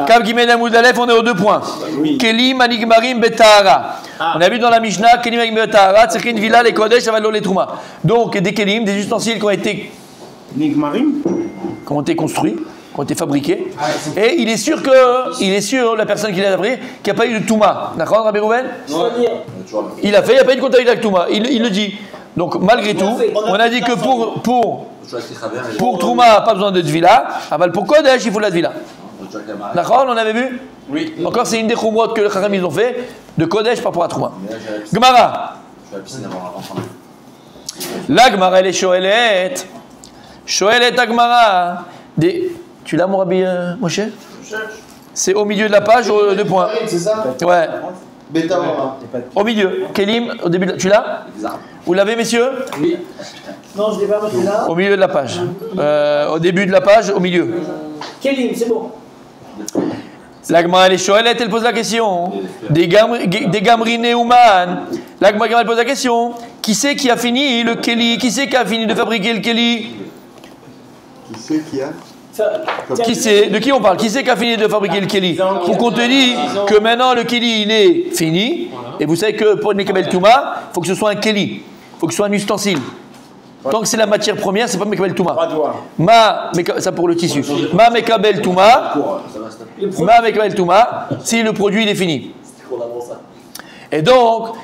Kav Gimel Amoud Aleph, on est aux 2 points. Kelim Anigmarim Betahara. On a vu dans la Mishnah, Kelim Anigmarim Betahara, Tsekhin Vila, les Kodesh, Avalol les Trouma. Donc des Kelim, des ustensiles qui ont été construits, qui ont été fabriqués. Et il est sûr, la personne qui l'a fabriqué, qu'il n'y a pas eu de Touma. D'accord, Rabbi Rouven? Il a fait, il n'y a pas eu de contact avec Touma. Il le dit. Donc malgré tout, on a dit que pour Trouma, pas besoin de Tvila. Aval pour Kodesh, il faut la Tvila. D'accord, on avait vu? Oui. Encore, c'est une des Khumrot que les Chacham ils ont fait de Kodesh par rapport à Trouma. Gemara. La Gemara, elle est Shoelet. Shoelet Agmara. Tu l'as, mon Rabbi Moshe? C'est au milieu de la page, 2 points. C'est ça? Ouais. Au milieu. Kelim, au début. Tu l'as? Vous l'avez, messieurs? Oui. Non, je ne l'ai pas noté là. Au milieu de la page. Au début de la page, au milieu. Kelim, c'est bon. L'Agma, elle est Shoelet, elle pose la question. Des Gamri Neumann. L'Agma, elle pose la question. Qui c'est qui a fini le Keli? Qui c'est qui a fini de fabriquer le Keli? Qui c'est qui a? Qui c'est? De qui on parle? Qui c'est qui a fini de fabriquer le Keli? Pour qu'on te dise que maintenant le Keli il est fini. Et vous savez que pour Mekabel Touma, il faut que ce soit un Keli. Il faut que ce soit un ustensile. Tant que c'est la matière première, c'est pas Mekabel Touma. Ça pour le tissu. Ma Mekabel Touma. Ma Mekabel Touma, si le produit il est fini. Et donc,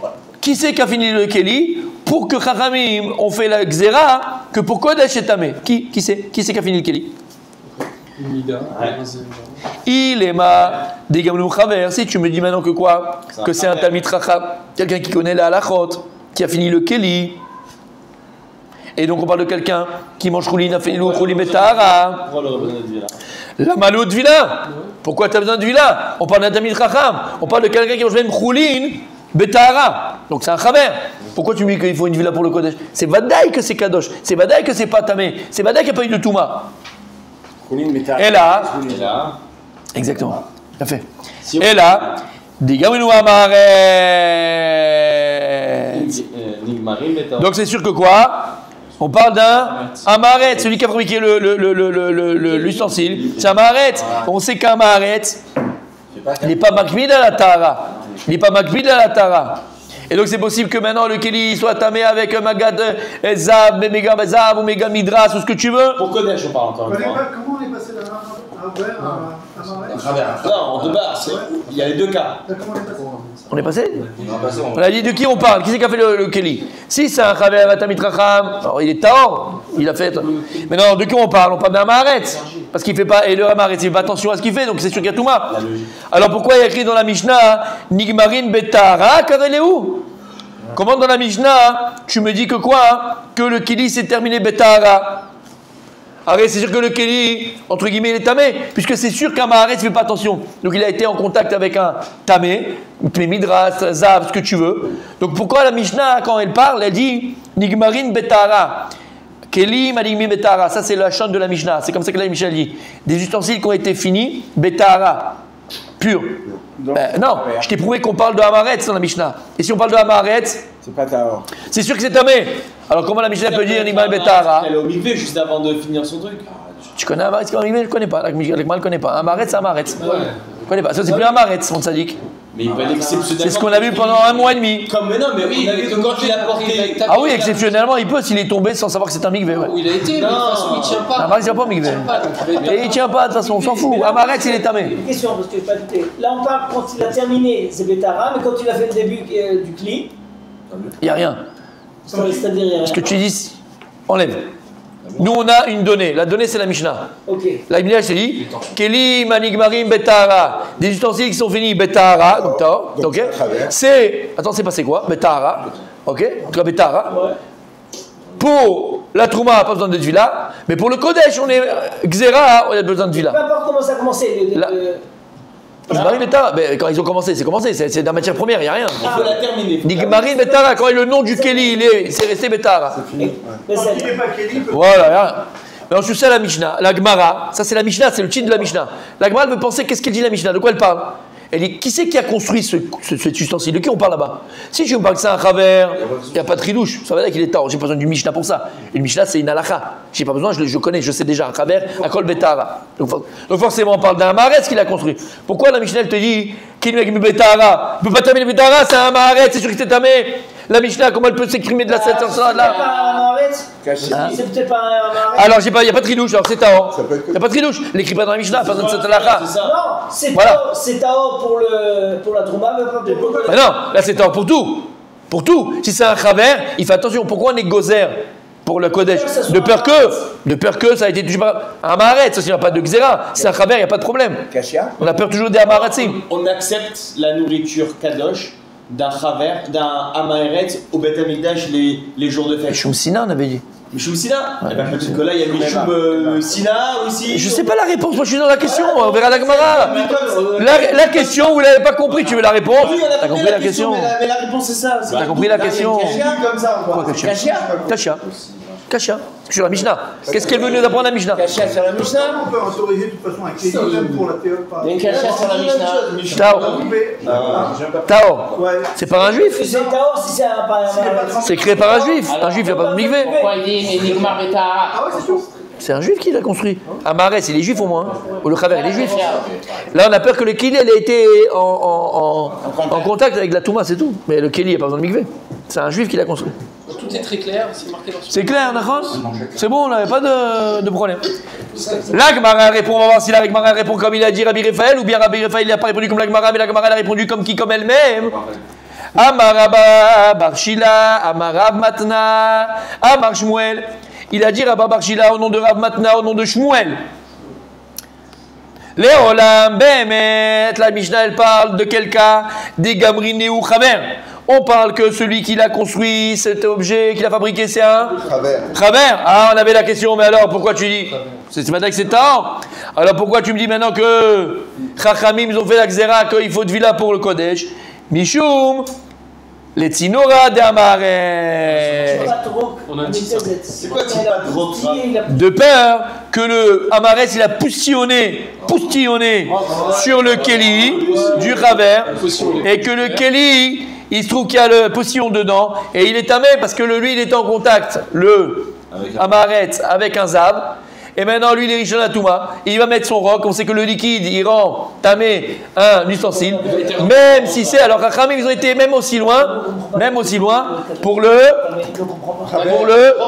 qui c'est qui a fini le Keli? Pour que Chachamim ont fait la Xéra, que pour Kodesh et Tamé. Qui c'est? Qui c'est qui a fini le Keli? Il est ma des Gamlou Chaver. Si tu me dis maintenant que quoi? Que c'est un Talmid Chacham, quelqu'un qui connaît la halachot, qui a fini le Keli. Et donc on parle de quelqu'un qui mange Choulin, a fait Choulin Betahara. La Malou de Vila. Pourquoi tu as besoin de Vila? On parle d'un Talmid Chacham. On parle de quelqu'un qui mange même Choulin Betahara. Donc c'est un Chaver. Pourquoi tu me dis qu'il faut une Vila pour le Kodesh? C'est Vadaï que c'est Kadosh. C'est Vadaï que c'est pas Tamé. C'est Vadaï qu'il n'y a pas eu de Touma. Et là, exactement, bien fait. Et là, des Gamrinou Amaret. Donc c'est sûr que quoi? On parle d'un Amaret, celui qui a fabriqué l'ustensile. C'est Amaret. On sait qu'Amaret, il n'est pas Makbid à la Tara. Il n'est pas Makbid à la Tara. Et donc c'est possible que maintenant le Keli soit tamé avec Magad Zab, Mega Zab ou Mega Midras ou ce que tu veux. Pour Kodesh, on parle encore une fois. Comment on est passé d'un Marais à Non, en 2 barres, il y a les 2 cas. On est passé? On a dit de qui on parle? Qui c'est qui a fait le Keli? Si c'est un Chaver Atamit Racham, alors il est Taor, il a fait. Mais non, de qui on parle? On parle d'un Maharet. Parce qu'il fait pas, et le Maharet, il fait pas attention à ce qu'il fait, donc c'est sûr qu'il y a Touma. Alors pourquoi il y a écrit dans la Mishnah Nigmarin Betahara, car elle est où? Comment dans la Mishnah, tu me dis que quoi? Que le Keli s'est terminé Betahara. Arrête, c'est sûr que le Keli, entre guillemets, il est tamé, puisque c'est sûr qu'un Maharet ne fait pas attention. Donc il a été en contact avec un tamé, Midras, Zav, ce que tu veux. Donc pourquoi la Mishnah, quand elle parle, elle dit Nigmarin Betahara. Keli Manigmi Betahara. Ça, c'est la chante de la Mishnah. C'est comme ça que la Mishnah dit. Des ustensiles qui ont été finis, Betahara. Pur. Non, je t'ai prouvé qu'on parle de Hamaret dans la Mishnah. Et si on parle de Hamaret, c'est pas Tahor. C'est sûr que c'est tamé. Alors comment la Mishnah peut dire Nigmarin Betahara? Elle est au mikvé juste avant de finir son truc. Tu connais Hamaret? Je ne connais pas. La Mishnah ne connaît pas. Hamaret, c'est Hamaret. Je ne connais pas. Ça, c'est plus Hamaret, mon sadique. Mais il peut être exceptionnellement. C'est ce qu'on a vu pendant 1 mois et demi. Comme mais non, mais oui, on a vu que quand il a porté. Ah oui, exceptionnellement, il peut s'il est tombé sans savoir que c'est un mikvé. Ouais. Il a été, mais de toute façon, il tient pas. Hamaret, il tient pas au mikvé. Et il tient pas, de toute façon, on s'en fout. Hamaret, il est tamé. Une question, parce que je n'ai pas douté. Là, on parle quand il a terminé, c'est Betahara, mais quand il a fait le début du Kli, il n'y a rien. c'est-à-dire, il y a rien. Ce que tu dis, enlève. Nous, on a une donnée. La donnée, c'est la Mishnah. Okay. La Mishnah, c'est dit Keli Manigmarim Betahara. Des ustensiles qui sont finis Betahara. Donc, ok. C'est. Attends, c'est passé quoi? Betahara. Ok. En tout cas, Betahara. Ouais. Pour la Trouma, pas besoin de Tvila. Mais pour le Kodesh, on est Xéra, on a besoin de Tvila. Peu importe comment ça a commencé. Nigmarin Betahara, quand ils ont commencé, c'est commencé, c'est de la matière première, il n'y a rien. Il faut la terminer. Nigmarin Betahara, quand le nom du Keli, c'est resté Betahara. Quand il n'est pas Keli, peut voilà, rien. Mais ensuite, c'est la Mishnah, la Gemara, ça c'est la Mishnah, c'est le titre de la Mishnah. La Gemara, elle veut penser qu'est-ce qu'elle dit la Mishnah, de quoi elle parle? Elle dit, qui c'est qui a construit cet ustensile? De qui on parle là-bas? Si je me parle que c'est un Chaver, il n'y a pas de tridouche. Ça veut dire qu'il est tard. J'ai pas besoin d'une Mishnah pour ça. Une Mishnah, c'est une halakha. J'ai pas besoin, je connais, je sais déjà un Chaver, un Kol Betara. Donc forcément, on parle d'un Maharetz qui l'a construit. Pourquoi la Mishnah, elle te dit, qu'il ne Betara? Il ne peut pas tamer le Betara, c'est un Maharetz, c'est sûr que c'est tamé. La Mishnah, comment elle peut s'exprimer de la 700 là? C'est peut-être pas un Maharetz. Alors, il n'y a pas de tridouche, alors c'est Tao. Il n'y a pas de tridouche. Elle n'écrit pas dans la Mishnah, pas dans cette halakha. Non, c'est Tao pour la Trouma, mais pas pour le. Mais non, là c'est Tao pour tout. Pour tout. Si c'est un Chaver, il fait attention. Pourquoi on est gozer pour le Kodesh? De peur que ça a été touché par un Maharetz. S'il n'y a pas de Xéra, c'est un Chaver, il n'y a pas de problème. On a peur toujours des Amaharetzim. On accepte la nourriture Kadosh d'un Chaver, d'un Amaharetz au Beth Amikdash les jours de fête. Choum Sina, on avait dit. Michoum Sina? Eh bien, peut-être que là, il y a Michoum Sina aussi. Je sais pas la réponse, moi je suis dans la question, on verra la Gemara. La question, vous l'avez pas compris, tu veux la réponse? Oui, on a T'as compris la question? Mais la réponse c'est ça. T'as compris la question? Comme ça, Quoi, Kasha? Kasha. Sur la Mishnah. Qu'est-ce qu'elle veut nous apprendre la Mishnah? Kasha sur la Mishnah? On peut autoriser de toute façon un kéli même pour la théorie. Il y a une Kasha sur la Mishnah. Tao. C'est par un juif? C'est Tao si c'est un Maharetz. C'est créé par un juif. Un juif, il n'y a pas de mikvé. Pourquoi il dit Enigma Betara? Ah ouais, c'est tout. C'est un juif qui l'a construit. Amaretz, il est juif au moins. Ou le Chaver, il est juif. Là, on a peur que le Kili, elle a été en contact avec la Touma, c'est tout. Mais le Kili, il n'y a pas besoin de mikvé. C'est un juif qui l'a construit. Tout est très clair, c'est marqué dans C'est clair, d'accord? C'est bon, on n'avait pas de problème. Là, Gemara répond, on va voir si la Gemara répond comme il a dit Rabbi Raphaël, ou bien Rabbi Raphaël n'a pas répondu comme la Gemara, mais la Gemara a répondu comme qui? Comme elle-même. Amaraba Barshila, Amarav Matna, Amar Shmuel. Il a dit Rabba Barshila au nom de Rav Matna, au nom de Shmuel. Léolam Behemet, la Mishnah elle parle de quel cas? Des Gamriné ou Chaver. On parle que celui qui l'a construit, cet objet qu'il a fabriqué, c'est un Chaver. Ah, on avait la question, mais alors pourquoi tu dis? C'est maintenant que c'est tard. Alors pourquoi tu me dis maintenant que Chachamim ils ont fait la Xéra, qu'il faut de villa pour le Kodesh? Mishum, les Tzinora de Amaret. C'est quoi Tzipatrok? De peur que le Amaret il a poustillonné sur le Keli du Chaver et que le Keli il se trouve qu'il y a le postillon dedans et il est tamé parce que lui il est en contact, le Amaret avec un Zab. Et maintenant, lui, il est riche en Touma. Il va mettre son roc. On sait que le liquide, il rend tamé un ustensile. Même si c'est. Alors, Chachamim, ils ont été même aussi loin pour le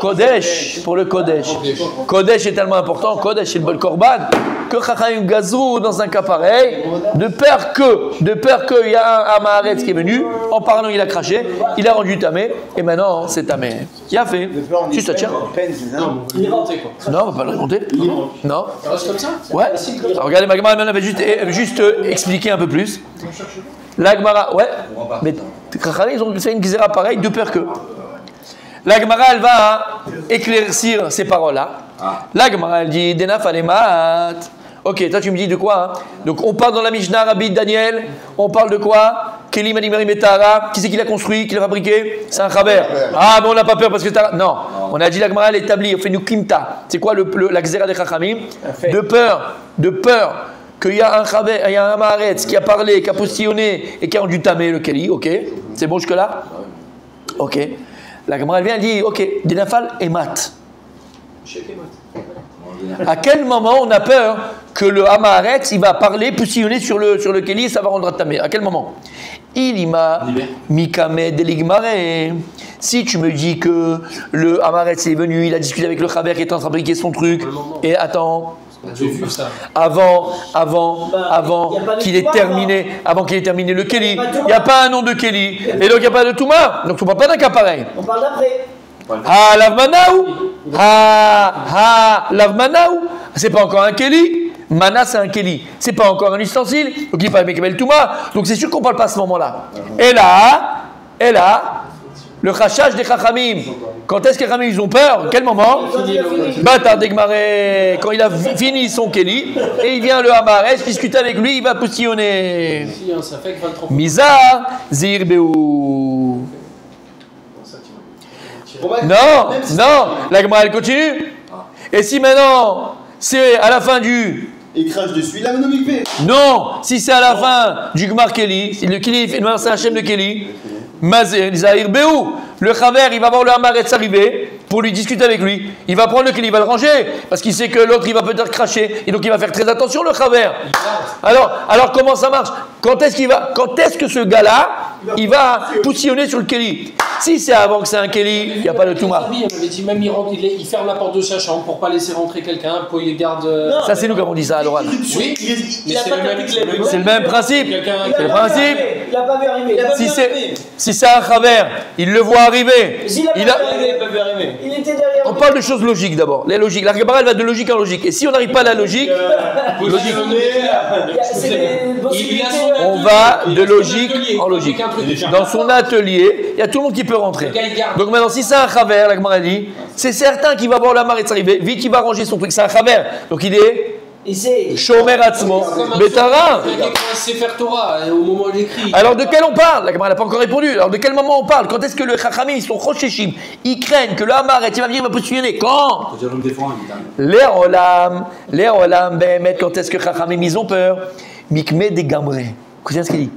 Kodesh. Pour le Kodesh. Kodesh est tellement important. Kodesh, c'est le bol korban. Que Chachamim gazrou dans un cas pareil. De peur qu'il y a un Amaharetz qui est venu. En parlant, il a craché. Il a rendu tamé. Et maintenant, c'est tamé. Qui a fait? Juste, tiens. Non, on va pas le remonter. Non. Ça reste comme ça? Ouais. Alors, regardez, ma Gemara avait juste expliqué un peu plus. La Gemara, ouais. Mais ils ont fait une Xéra pareille, de peur que. La Gemara, elle va éclaircir ces paroles-là. La Gemara, elle dit Denaf alemat. Ok, toi tu me dis de quoi hein? Donc on parle dans la Mishnah, Rabbi Daniel, on parle de quoi? Keli Manimari Metara, qui c'est qui l'a construit, qui l'a fabriqué? C'est un Chaver. Ah, mais on n'a pas peur parce que non, on a dit la Gemara, elle établit, on fait nous Kimta. C'est quoi la Xéra des Chachamim? De peur qu'il y a un Chaver, il y a un Maharetz qui a parlé, qui a postillonné et qui a rendu tamé le Keli, ok? C'est bon jusque-là? Ok. La Gemara, elle vient, elle dit, ok, Denafal et Mat. À quel moment on a peur que le Amaharetz il va parler, postillonner sur le Keli et ça va rendre tamé? À quel moment? Ilima Mikame Deligmare. Si tu me dis que le Amaharetz est venu, il a discuté avec le Chaver qui est en train de fabriquer son truc, et attends. Avant qu'il ait terminé le Keli, il n'y a pas un nom de Keli, et donc il n'y a pas de Touma, donc on ne parle pas d'un cas pareil. On parle d'après. Ah, Lavmanaou, c'est pas encore un Keli. Mana, c'est un Keli, c'est pas encore un ustensile, donc il parle avec Touma, donc c'est sûr qu'on ne parle pas à ce moment-là. Et là, le khashaj des Chachamim, quand est-ce que les Chachamim ils ont peur? Quel moment? Bata Degmaré, quand il a fini son Keli, et il vient le Amaharetz discuter avec lui, il va postillonner. Mizar Zirbeou. Non, la Gemara elle continue. Et si maintenant c'est à la fin du il crache dessus, il amène au mikvé. Non, si c'est à la fin du Gmar Keli, le Keli, c'est un Hachem de Keli, Mazé, Zahir Béou, le Chaver, il va voir le Hamaretz arriver pour lui discuter avec lui. Il va prendre le Keli, il va le ranger, parce qu'il sait que l'autre, il va peut-être cracher, et donc il va faire très attention, le Chaver. Alors comment ça marche? Quand est-ce que ce gars-là, il va poussillonner sur le Keli? Si c'est avant que c'est un Keli, il n'y a pas de Touma. On avait dit même il ferme la porte de sa chambre pour pas laisser rentrer quelqu'un, pour il garde. Ça c'est nous qui avons dit ça à l'oral. Oui, il a pas capté que C'est le même principe. C'est le principe. Il n'a pas vu arriver. Si c'est un Chaver, il le voit arriver. Il était derrière. On parle de choses logiques d'abord. Les logiques. La Gemara elle va de logique en logique. Et si on n'arrive pas à la logique, on va de logique en logique. Dans son atelier, il y a tout le monde qui peut rentrer. Donc maintenant, si c'est un Chaver, la Gemara dit, c'est certain qu'il va voir la Maretz arriver. Vite, il va ranger son truc. C'est un Chaver. Donc il est Shomer Atzmo, Betara. Sefer Torah au moment où il écrit. Alors de quel on parle? La Gemara n'a pas encore répondu. Alors de quel moment on parle? Quand est-ce que le Chachamim, ils sont Rosheshim? Ils craignent que le Hamaretz, il va venir, il va positionner. Quand? Les Olam, Behemet, quand est-ce que Chachamim, ils ont peur? Mikme de Gamre. Écoutez ce qu'il dit.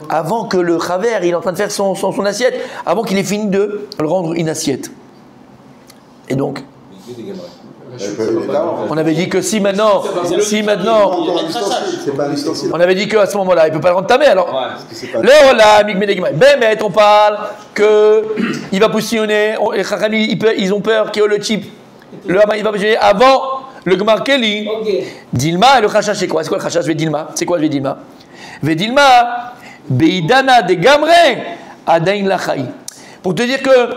Avant que le Chaver, il est en train de faire son assiette, avant qu'il ait fini de le rendre une assiette. Et donc, on avait dit que si maintenant, on avait dit qu'à ce moment-là, il ne peut pas le rendre tamé. Alors, on parle qu'il va poussillonner, les Chachamim, ils ont peur que le type, le Hama, il va poussillonner avant le Gmar Keli. Dilma, et le Chachash, c'est quoi? C'est quoi le Chachash? Vedilma. C'est quoi Vedilma? Vedilma, Beidana de Gamre, Adain Lachai. Pour te dire que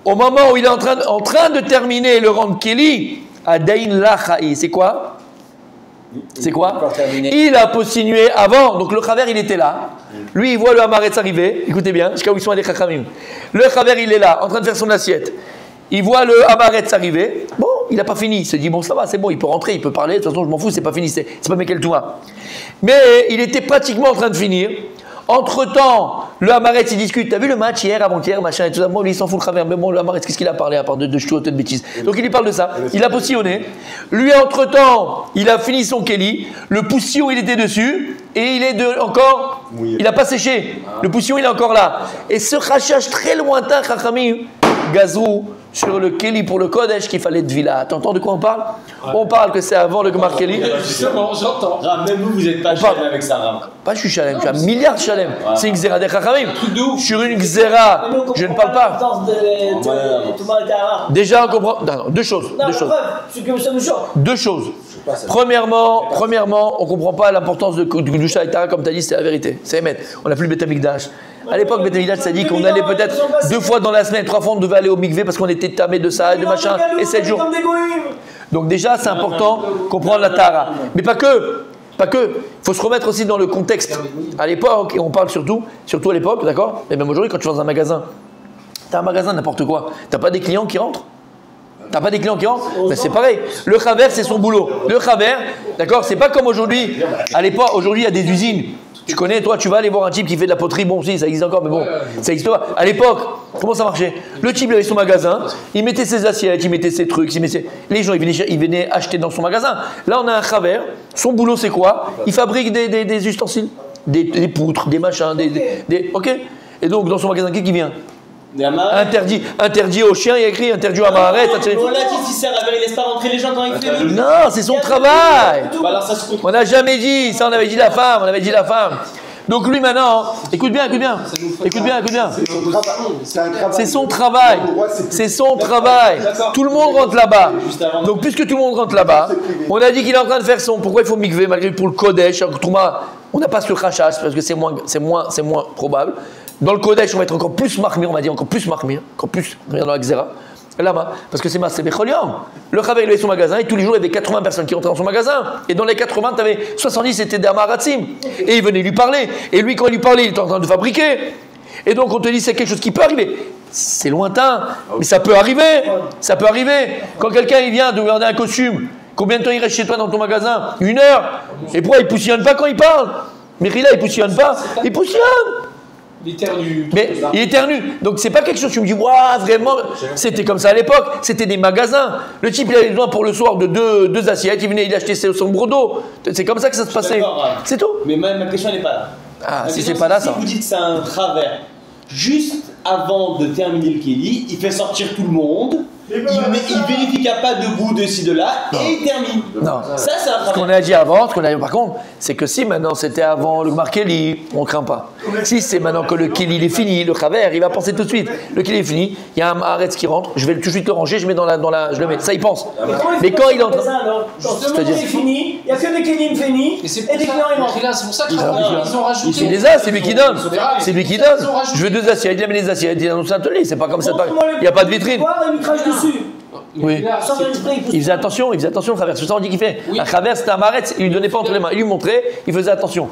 au moment où il est en train de terminer le rang de Keli, Adain Lachai, c'est quoi? C'est quoi? Il a positionné avant, donc le Chaver il était là. Lui il voit le Hamaretz arriver, écoutez bien, jusqu'à où ils sont allés Chachamim. Le Chaver il est là, en train de faire son assiette. Il voit le Hamaretz arriver. Bon, il n'a pas fini. Il se dit, bon, ça va, c'est bon, il peut rentrer, il peut parler. De toute façon, je m'en fous, c'est pas fini, c'est pas Mekel Touma. Mais il était pratiquement en train de finir. Entre-temps, le Hamaretz, il discute. T'as vu le match hier, avant-hier, machin et tout ça? Bon, lui, il s'en fout le Chaver. Mais bon, le Hamaretz, qu'est-ce qu'il a parlé à part de ch'tout, de bêtises? Donc, il lui parle de ça. Il a poussillonné. Lui, entre-temps, il a fini son Keli. Le poussillon, il était dessus. Et il est encore. Il n'a pas séché. Le poussillon, il est encore là. Et ce rachage très lointain, Chachamim, Gazrou, sur le Keli pour le Kodesh qu'il fallait de Vila. T'entends de quoi on parle? On parle que c'est avant le Gmar Keli. Justement, j'entends. Ram, même vous n'êtes pas chalem avec ça, Ram. Pas je suis chalem, je suis un milliard de chalem. C'est une Xéra des Chachamim. Sur une Xéra, je ne parle pas. Déjà, on comprend. Non, deux choses. Deux choses. Premièrement, on ne comprend pas l'importance du Kedusha et Tara, comme tu as dit, c'est la vérité. C'est Emet. On n'a plus le Beth Amikdash. À l'époque, Beth Amikdash, ça dit qu'on allait peut-être 2 fois dans la semaine, 3 fois, on devait aller au mikvé parce qu'on était tamé de ça, de machin, et 7 jours. Donc déjà, c'est important de comprendre la Tara. Mais pas que. Il faut se remettre aussi dans le contexte. À l'époque, et on parle surtout à l'époque, d'accord? Et même aujourd'hui, quand tu vas dans un magasin, tu as un magasin n'importe quoi. Tu n'as pas des clients qui rentrent? T'as pas des clients qui rentrent? Ben c'est pareil. Le Chaver, c'est son boulot. Le Chaver, d'accord, c'est pas comme aujourd'hui. À l'époque, aujourd'hui, il y a des usines. Tu connais, toi, tu vas aller voir un type qui fait de la poterie. Bon, si, ça existe encore, mais bon, ça existe pas. À l'époque, comment ça marchait? Le type, il avait son magasin, il mettait ses assiettes, il mettait ses trucs, les gens, ils venaient acheter dans son magasin. Là, on a un Chaver. Son boulot, c'est quoi? Il fabrique des ustensiles, des poutres, des machins, ok? Et donc, dans son magasin, qui vient? Interdit aux chiens, il y a écrit interdit aux Hamaretz. On a dit si ça il laisse pas rentrer les gens quand il fait. Non, c'est son travail. On n'a jamais dit ça, on avait dit la femme. Donc lui maintenant, écoute bien. C'est son travail. Tout le monde rentre là-bas. Donc puisque tout le monde rentre là-bas, on a dit qu'il est en train de faire son. Pourquoi il faut mikvé malgré pour le Kodesh, on n'a pas ce rachas parce que c'est moins probable. Dans le Kodesh, on va être encore plus marmir, dans la Xéra. Là-bas, parce que c'est Massé Becholium. Le Chaver, il avait son magasin, et tous les jours, il y avait 80 personnes qui rentraient dans son magasin. Et dans les 80, tu avais 70, c'était des Amaratzim. Et il venait lui parler. Et lui, quand il lui parlait, il était en train de fabriquer. Et donc, on te dit, c'est quelque chose qui peut arriver. C'est lointain, mais ça peut arriver. Quand quelqu'un, il vient de regarder un costume, combien de temps il reste chez toi dans ton magasin? 1 heure. Et pourquoi il poussillonne pas quand il parle? Mais là, il poussillonne pas. Il poussillonne. Il éternue. Mais il éternue. Donc c'est pas quelque chose que tu me dis, waouh, vraiment, c'était comme ça à l'époque. C'était des magasins. Le type, il avait besoin pour le soir de deux assiettes. Il venait, il achetait son brodo. C'est comme ça que ça se passait. C'est tout. Mais ma question n'est pas là. Ah, Ma si question, c'est pas là, si ça. vous dites que c'est un travers, juste avant de terminer le Kéli, il fait sortir tout le monde, il vérifie qu'il n'y a pas de goût de ci, de là, et il termine. Non. Ça, c'est un Ce qu'on travers. a dit avant, par contre, c'est que si maintenant c'était avant le Markelli, on craint pas. Si c'est maintenant que le Kéli il est fini, le Khaver, il va penser tout de suite. Le Kéli est fini, il y a un Haaretz qui rentre, je vais tout de suite le ranger, je mets je le mets. Ça, il pense. Mais quand il est en train. C'est fini, il n'y a que des Kélim finis Et c'est et des clients ils rentrent. c'est pour ça qu'ils ont rajouté. Il les a, c'est lui qui donne. C'est lui qui donne. Je veux 2 assiettes, il amène les assiettes, il est dans son atelier, c'est pas comme ça. Il n'y a pas de vitrine. Il me crache dessus. Oui. Sans faire exprès, il pousse. Il faisait attention, le Khaver. C'est ça on dit qu'il fait. Oui. Un Khaver, c'était un Haaretz, il lui donnait pas entre les mains. Il lui montrait, il faisait attention.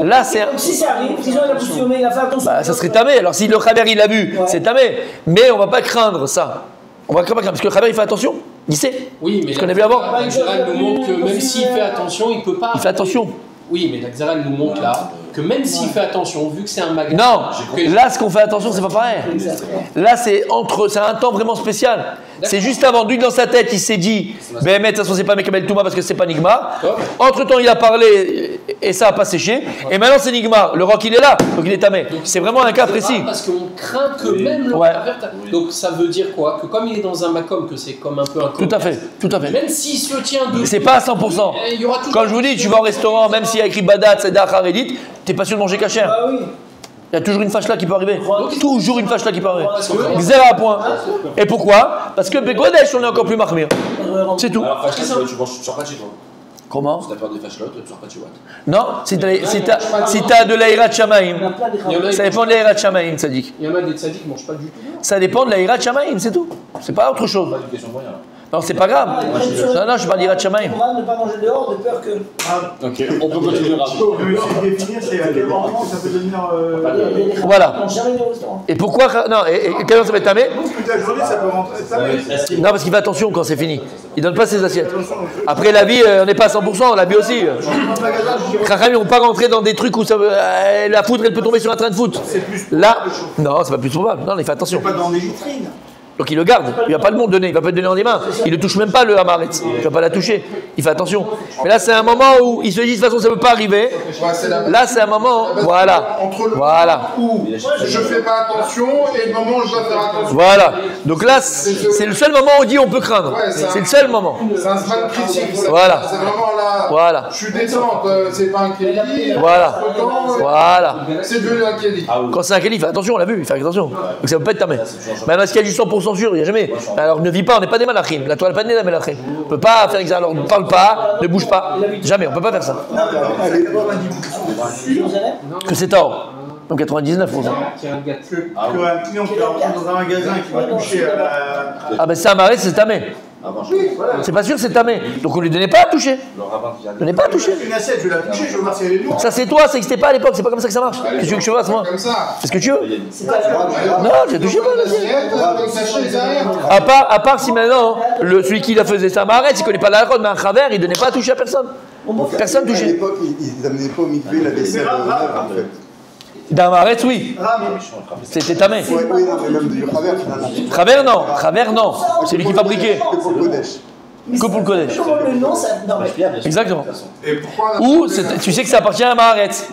Là, c'est. Donc si ça arrive, disons il a positionné, il a fait attention. Bah, ça serait tamé. Alors si le Khaver il l'a vu, c'est tamé. Mais on va pas craindre ça. On va pas craindre parce que le Khaver il fait attention. Il sait. Oui, mais Ce qu'on a vu avant. la Xéral nous montre que même s'il fait attention, il peut pas. Il fait attention. Oui, mais la Xéral nous montre là que même s'il fait attention, vu que c'est un magasin. Non, là ce qu'on fait attention, c'est pas pareil. Là c'est un temps vraiment spécial. C'est juste avant, lui dans sa tête, il s'est dit, ben de toute façon c'est pas Mekabel Touma parce que c'est pas Nigma. Entre temps il a parlé et ça a pas séché. Et maintenant c'est Nigma. Le roc il est là, donc il est tamé. C'est vraiment un cas précis. Parce qu'on craint que même le Khaver. Donc ça veut dire quoi? Que comme il est dans un Macom, que c'est comme un peu un. Tout à fait, tout à fait. Même s'il se tient debout. C'est pas à 100%. Il y aura tout. Quand je vous dis, tu vas au restaurant, même s'il y a écrit Badat, Seda, Haredit, t'es pas sûr de manger cachère. Ah oui. Il y a toujours une fâche là qui peut arriver. Toujours une fâche là qui peut arriver. que- Zéro à point. Et pourquoi? Parce que Begodesh, on est encore plus marmire. C'est tout. Alors, tu sors pas de chez toi. Comment? Si t'as peur des fâchelottes, tu sors pas de chez Watt. Non, si t'as de l'Aïrat Shamaim. On a plein Il y en a- Ça dépend de l'Aïrat Shamaim, ça dit. Il y en a des tzaddik qui mangent pas du tout. Ça dépend de l'Aïrat Shamaim, c'est tout. C'est pas autre chose. Pas une question de moyen. Non, c'est pas grave. Non, je parle d'Irat Shamaim. On va ne pas manger dehors de peur que. Ok, on peut continuer Ce rapidement. que je vais définir, c'est à quel moment ça peut devenir. Voilà. Non, jamais au restaurant. Et pourquoi? Non, et quelle heure ça va être tamé? Toute la journée, ça peut rentrer. Ça va. Non, parce qu'il fait attention quand c'est fini. Il donne pas ses assiettes. Attention, Après, la vie, on n'est pas à 100%, la vie aussi. dans le magasin, je dirais. Chacham, ils vont pas rentrer dans des trucs où la foudre, elle peut tomber sur un train de foot. Là, non, c'est pas plus probable. Non, il fait attention. Pas dans des vitrines. Donc il le garde. Il va pas le monde donner. Il va pas le donner dans les mains. Il ne touche même pas le Hamaretz. Il va pas la toucher. Il fait attention. Mais là, c'est un moment où il se dit de toute façon, ça ne peut pas arriver. Là, c'est un moment. Voilà. Entre le Voilà. moment où je fais pas attention et le moment où je dois faire attention. Voilà. Donc là, c'est le seul moment où on dit on peut craindre. C'est le seul moment. C'est un span critique. Voilà. C'est vraiment là. Voilà. Je suis détente, c'est pas un Kelly. Voilà. Voilà. C'est devenu un Kelly. Quand c'est un Kelly, il fait attention, on l'a vu, il fait attention. Donc ça peut pas être tamé. Maintenant, est-ce qu'il y a du 100% sûr? Il n'y a jamais. Alors ne vis pas, on n'est pas des malachim. La toile pas née des malachim. On ne peut pas faire exemple. Alors ne parle pas, ne bouge pas. Jamais, on ne peut pas faire ça. Que c'est tort. Donc 99%. Tiens, un gâteau. Un client qui va rentrer dans un magasin qui va toucher à la. Ah ben ça, Marais, c'est tamé. C'est pas sûr que c'est tamé. Donc on lui donnait pas à toucher. Donnez pas à toucher. Une assiette, je vais la toucher, je vais voir si elle est lourde. Ça c'est toi, ça n'existait pas à l'époque, c'est pas comme ça que ça marche. Qu'est-ce que tu veux que je fasse moi? Comme ça. C'est ce que tu veux? Non, j'ai touché pas. L'assiette, sachez derrière. À part si maintenant, celui qui la faisait, ça m'arrête, il connaît pas la route, mais un travers, il donnait pas à toucher à personne. Personne À touchait. l'époque, ils n'amenaient pas au mikvé la vaisselle neuve, en fait. Dans Maretz, oui. C'était tamé. Ouais, oui, non, mais même du travers, finalement. Travers non. C'est lui qui fabriquait. Que pour le Kodesh. Que pour le Kodesh. Comment le nom, ça. Non, mais. Exactement. Et pourquoi Ou tu sais que ça appartient à Maharetz.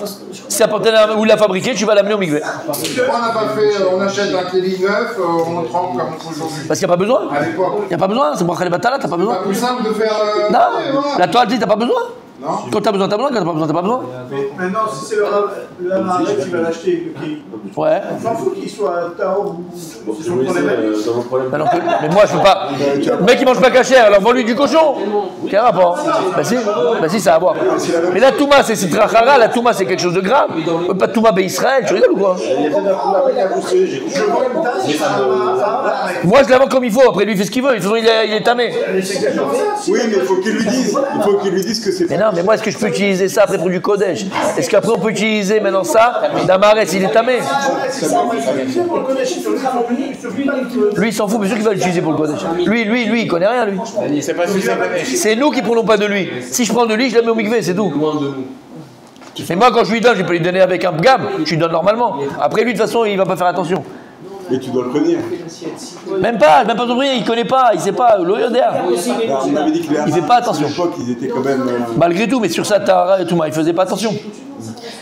Si ça appartient à où il l'a fabriqué, tu vas l'amener au mikvé. Pourquoi on n'a pas fait, on achète un Kelly neuf, on le trempe comme aujourd'hui. Parce qu'il n'y a pas besoin. À l'époque. Il n'y a pas besoin. C'est pour les batala, t'as pas C'est besoin. pas plus simple de faire. Non. Ouais, voilà. La toile dit, t'as pas besoin. Non. Quand t'as besoin, t'as besoin. Quand t'as pas besoin, t'as pas besoin. Mais maintenant, si c'est le Hamaret qui va l'acheter, Ouais. on s'en fout qu'il soit Tao ou. C'est son problème à lui. Mais moi, je peux pas. Le mec, il mange pas cachère, alors vends-lui du cochon. Quel rapport? Bah si, ça a à voir. Mais la Touma, c'est Trachara, la Touma, c'est quelque chose de grave. Pas de Touma, Israël, tu rigoles ou quoi? Moi, je la vends comme il faut, après lui, il fait ce qu'il veut. De toute façon, il est tamé. Oui, mais il faut qu'il lui dise. Il faut qu'il lui dise que c'est. Mais non, mais moi, est-ce que je peux utiliser ça après pour du Kodesh? Est-ce qu'après, on peut utiliser maintenant ça? Damaretz, il est tamé. Lui, il s'en fout, mais sûr qu'il va l'utiliser pour le Kodesh. Lui, il connaît rien, lui. C'est pas si ça va. C'est nous qui prenons pas de lui. Si je prends de lui, je le mets au mikvé, c'est tout. Loin de nous. Mais moi, quand je lui donne, je peux lui donner avec un pgam, je lui donne normalement. Après, lui, de toute façon, il va pas faire attention. Mais tu dois le prévenir. Même pas son prévenir, il connaît pas, il sait pas, il fait pas attention. À l'époque, ils étaient quand même. Malgré tout, mais sur sa tara et tout, il faisait pas attention.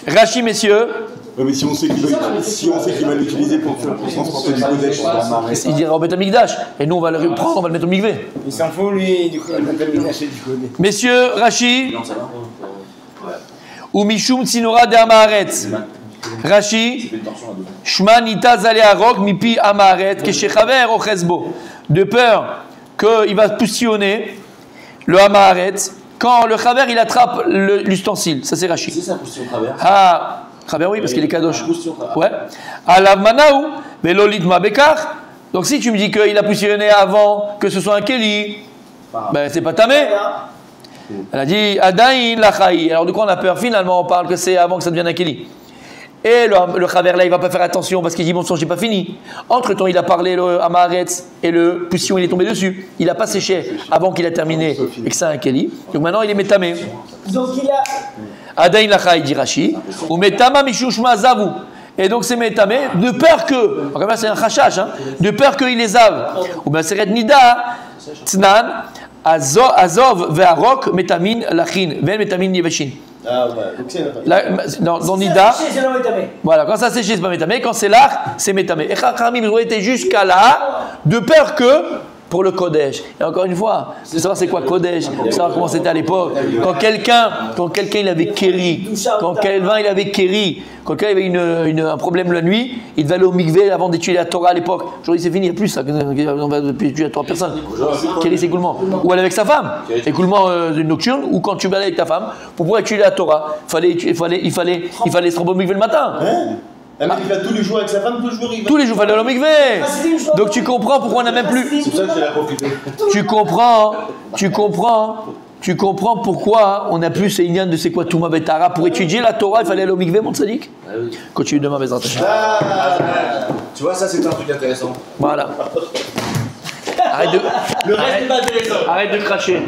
Rachi, messieurs. Ouais, mais si on sait qu'il va l'utiliser pour transporter du Kodesh, il dira au Beth Amikdash, et nous on va le prendre, on va le mettre au mikvé. Il s'en fout lui, du coup, il va le lâcher du Kodesh. Messieurs, Rachi, ou Mishum Tsinora de Amaharetz. Rachi, Shma Nita Zale Arok, Mipi Amaharet, Keshechaver Ochesbo. De peur qu'il va poussillonner le Amaharet quand le Chaver il attrape l'ustensile. Ça c'est Rachi. C'est ça, poussillon Chaver. Ah, Chaver oui, parce qu'il est Kadosh. Ouais. Alav Manaou, Velolit Mabekar. Donc si tu me dis qu'il a poussillonné avant que ce soit un Keli, ben c'est pas tamé. Elle a dit Adain Lachaï. Alors de quoi on a peur? Finalement, on parle que c'est avant que ça devienne un Keli. Et le Chaver là, il va pas faire attention parce qu'il dit bon sang, j'ai pas fini. Entre temps, il a parlé le Amaharetz et le poussillon, il est tombé dessus. Il a pas séché avant qu'il a terminé et que c'est un Keli. Donc maintenant, il est métamé. Donc il a. Adain Lachaï dit Rashi. Ou metama mishushma zavu. Et donc c'est métamé de peur que. Encore là, c'est un chachash, hein, de peur qu'il les ave. Ou bien c'est Nida Tznan. Azov ve'arok metamin lachin ven metamin yeveshin. Ah ouais, donc c'est dans Nida. C'est non métamé. Voilà, quand ça séché, c'est pas métamé. Quand c'est lach, c'est métamé. Et Chachamim, ils ont été jusqu'à là, de peur que, pour le Kodesh. Et encore une fois, il faut savoir c'est quoi Kodesh, il faut savoir comment c'était à l'époque. Quand quelqu'un il avait kéri, quand quelqu'un il avait kéri, quand quelqu'un avait un problème la nuit, il devait aller au mikvé avant d'étudier la Torah à l'époque. Aujourd'hui c'est fini, il n'y a plus ça, on va étudier la Torah, personne. Kéri c'est écoulement. Ou aller avec sa femme, écoulement nocturne, ou quand tu vas aller avec ta femme, pour pouvoir étudier la Torah, il fallait se rendre au mikvé le matin. Il va tous les jours avec sa femme, tous les jours il va. Tous les jours, il fallait aller au mikvé. Donc tu comprends pourquoi on n'a même plus. C'est pour ça que j'ai la profité. Tu comprends pourquoi on n'a plus ces ignanes de c'est quoi Touma Betara. Pour étudier la Torah, il fallait aller au mikvé, mon tzadik. Continue demain, mes attaches. Tu vois, ça c'est un truc intéressant. Voilà. Le reste n'est pas intéressant. Arrête de cracher.